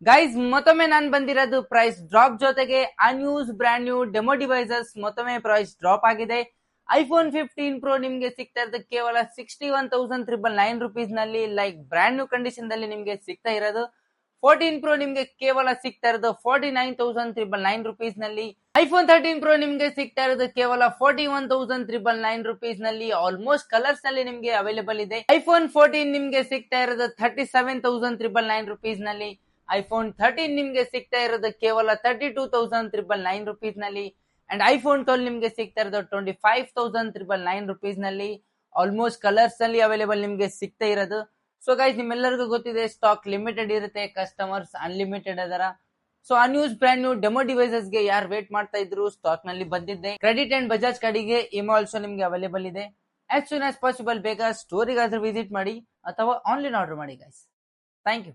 Guys ಮತ್ತೊಮ್ಮೆ ನಾನು ಬಂದಿರೋದು ಪ್ರೈಸ್ ಡ್ರಾಪ್ ಜೊತೆಗೆ unused brand new demo devices ಮತ್ತೊಮ್ಮೆ ಪ್ರೈಸ್ ಡ್ರಾಪ್ ಆಗಿದೆ. ಐಫೋನ್ 15 ಪ್ರೋ ನಿಮ್ಗೆ ಸಿಗ್ತಾ ಇರೋದು ಕೇವಲ 61,999 ರುಪೀಸ್ ನಲ್ಲಿ, ಲೈಕ್ ಬ್ರ್ಯಾಂಡ್ ನ್ಯೂ ಕಂಡೀಷನ್ ನಲ್ಲಿ ನಿಮ್ಗೆ ಸಿಗ್ತಾ ಇರೋದು. 14 ಪ್ರೋ ನಿಮ್ಗೆ ಕೇವಲ ಸಿಗ್ತಾ ಇರೋದು 49,999 ರುಪೀಸ್ ನಲ್ಲಿ. ಐಫೋನ್ 13 ಪ್ರೋ ನಿಮ್ಗೆ ಸಿಗ್ತಾ ಇರೋದು ಕೇವಲ 41,999 ರುಪೀಸ್ ನಲ್ಲಿ. ಆಲ್ಮೋಸ್ಟ್ ಕಲರ್ಸ್ ನಲ್ಲಿ ನಿಮ್ಗೆ ಅವೈಲೇಬಲ್ ಇದೆ. ಐಫೋನ್ 14 ನಿಮ್ಗೆ ಸಿಗ್ತಾ ಇರೋದು 37,999 ರುಪೀಸ್ ನಲ್ಲಿ. ಐಫೋನ್ 13 ನಿಮ್ಗೆ ಸಿಗ್ತಾ ಇರೋದು ಕೇವಲ 32,999 ರುಪೀಸ್ ನಲ್ಲಿ. ಅಂಡ್ ಐಫೋನ್ 12 ನಿಮ್ಗೆ ಸಿಗ್ತಾ ಇರೋದು 25,999 ರುಪೀಸ್ ನಲ್ಲಿ. ಆಲ್ಮೋಸ್ಟ್ ಕಲರ್ಸ್ ನಲ್ಲಿ ಅವೈಲೇಬಲ್ ನಿಮ್ಗೆ ಸಿಗ್ತಾ ಇರೋದು. ಸೊ ಗೈಸ್, ನಿಮ್ಮೆಲ್ಲರಿಗೂ ಗೊತ್ತಿದೆ ಸ್ಟಾಕ್ ಲಿಮಿಟೆಡ್ ಇರುತ್ತೆ, ಕಸ್ಟಮರ್ಸ್ ಅನ್ಲಿಮಿಟೆಡ್ ಅದರ. So unused brand new demo devices ಗೆ ಯಾರು ವೇಟ್ ಮಾಡ್ತಾ ಇದ್ರು, ಸ್ಟಾಕ್ ನಲ್ಲಿ ಬಂದಿದ್ದೆ. ಕ್ರೆಡಿಟ್ ಅಂಡ್ ಬಜಾಜ್ ಕಾರ್ಡಿಗೆ ಇಮೋ ಆಲ್ಸೋ ನಿಮ್ಗೆ ಅವೈಲೇಬಲ್ ಇದೆ. ಆಸ್ ಸೂನ್ ಆಸ್ ಪಾಸಿಬಲ್ ಬೇಗ ಸ್ಟೋರಿಗಾದ್ರೂ ವಿಸಿಟ್ ಮಾಡಿ ಅಥವಾ ಆನ್ಲೈನ್ ಆರ್ಡರ್ ಮಾಡಿ ಗೈಸ್. Thank you.